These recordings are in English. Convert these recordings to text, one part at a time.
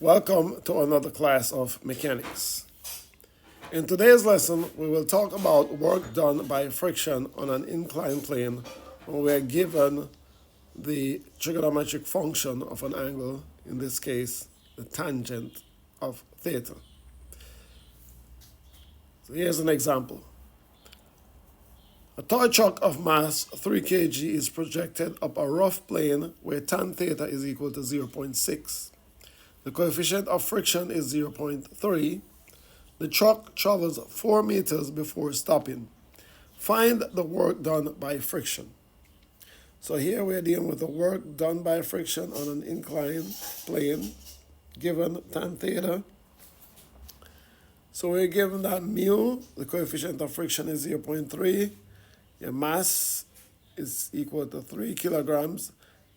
Welcome to another class of mechanics. In today's lesson, we will talk about work done by friction on an inclined plane when we are given the trigonometric function of an angle, in this case, the tangent of theta. So here's an example. A toy truck of mass 3 kg is projected up a rough plane where tan theta is equal to 0.6. The coefficient of friction is 0.3. The truck travels 4 meters before stopping. Find the work done by friction. So here we're dealing with the work done by friction on an inclined plane, given tan theta. So we're given that mu, the coefficient of friction is 0.3. Your mass is equal to 3 kilograms.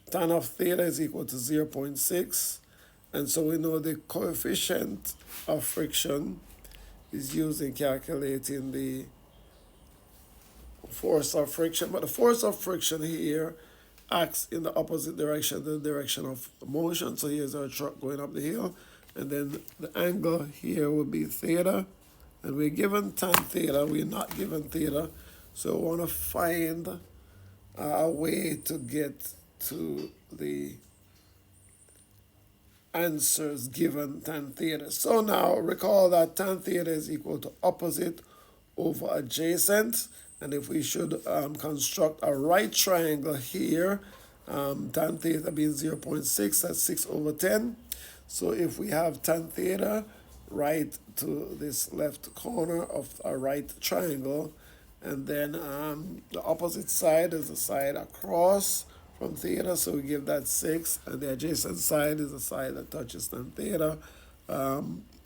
Tan of theta is equal to 0.6. And so we know the coefficient of friction is used in calculating the force of friction. But the force of friction here acts in the opposite direction, the direction of motion. So here's our truck going up the hill. And then the angle here will be theta. And we're given tan theta. We're not given theta. So we want to find a way to get to the answers given tan theta. So now recall that tan theta is equal to opposite over adjacent. And if we should construct a right triangle here, tan theta being 0.6, that's 6 over 10. So if we have tan theta right to this left corner of a right triangle, and then the opposite side is the side across from theta, so we give that 6, and the adjacent side is the side that touches tan theta,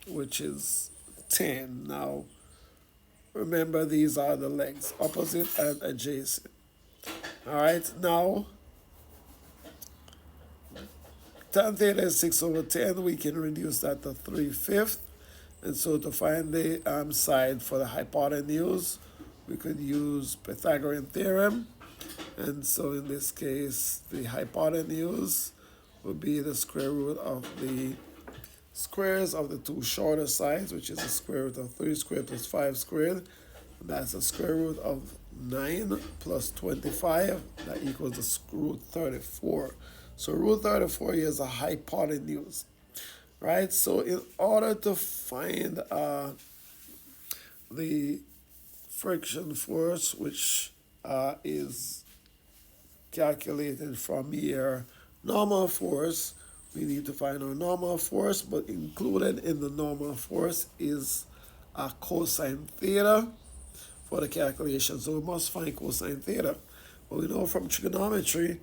which is 10. Now, remember these are the legs, opposite and adjacent. All right, now, tan theta is 6 over 10. We can reduce that to 3/5. And so to find the side for the hypotenuse, we could use Pythagorean theorem. And so in this case, the hypotenuse would be the square root of the squares of the two shorter sides, which is the square root of 3 squared plus 5 squared. That's the square root of 9 plus 25. That equals the root 34. So root 34 here is a hypotenuse, right? So in order to find the friction force, which is calculated from your normal force, we need to find our normal force, but included in the normal force is a cosine theta for the calculation. So we must find cosine theta. But we know from trigonometry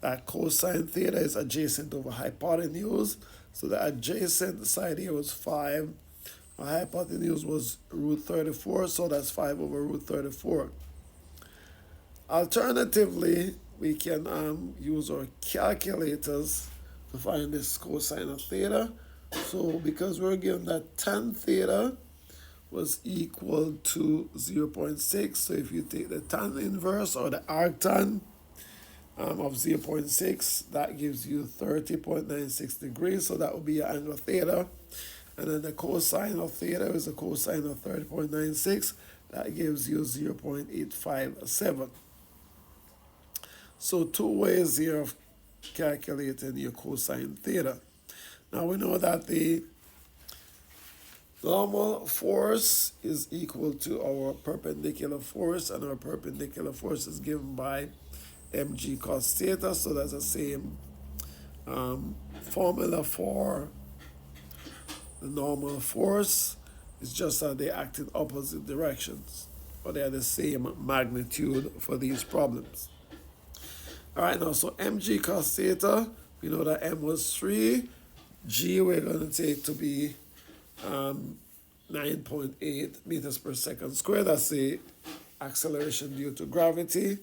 that cosine theta is adjacent over hypotenuse. So the adjacent side here was 5. My hypotenuse was root 34, so that's 5 over root 34. Alternatively, we can use our calculators to find this cosine of theta. So because we're given that tan theta was equal to 0.6, so if you take the tan inverse or the arctan of 0.6, that gives you 30.96 degrees, so that would be your angle theta. And then the cosine of theta is the cosine of 30.96. That gives you 0.857. So 2 ways here of calculating your cosine theta. Now we know that the normal force is equal to our perpendicular force, and our perpendicular force is given by mg cos theta. So that's the same formula for the normal force. It's just that they act in opposite directions, but they are the same magnitude for these problems. All right, now, so mg cos theta, we know that m was 3. G we're going to take to be 9.8 meters per second squared. That's the acceleration due to gravity.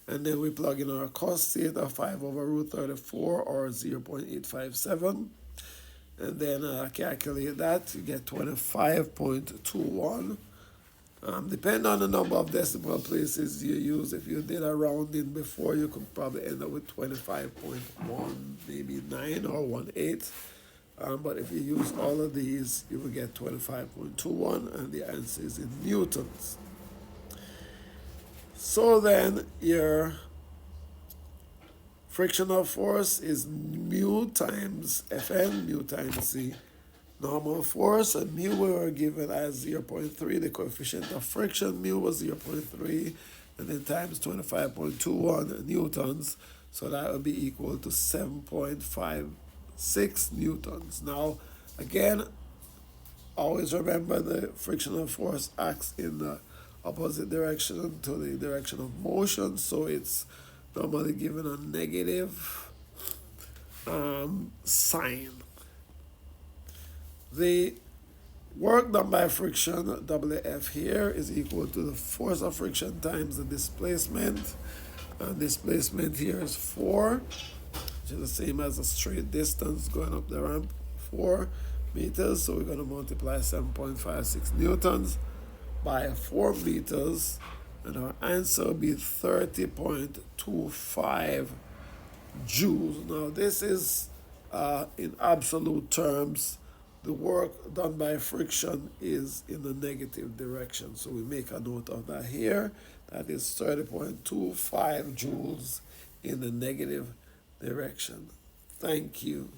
And then we plug in our cos theta, 5 over root 34, or 0.857. And then calculate that, you get 25.21. Depending on the number of decimal places you use, if you did a rounding before, you could probably end up with 25.1, maybe 9 or 1/8. But if you use all of these, you will get 25.21, and the answer is in newtons. So then your frictional force is mu times Fn, mu times the normal force, and mu we were given as 0.3, the coefficient of friction, mu was 0.3, and then times 25.21 newtons, so that would be equal to 7.56 newtons. Now, again, always remember the frictional force acts in the opposite direction to the direction of motion, so it's normally given a negative sign. The work done by friction, WF here, is equal to the force of friction times the displacement. And displacement here is 4, which is the same as a straight distance going up the ramp, 4 meters. So we're going to multiply 7.56 newtons by 4 meters, and our answer will be 30.25 joules. Now this is in absolute terms. The work done by friction is in the negative direction, so we make a note of that here. That is 30.25 joules in the negative direction. Thank you.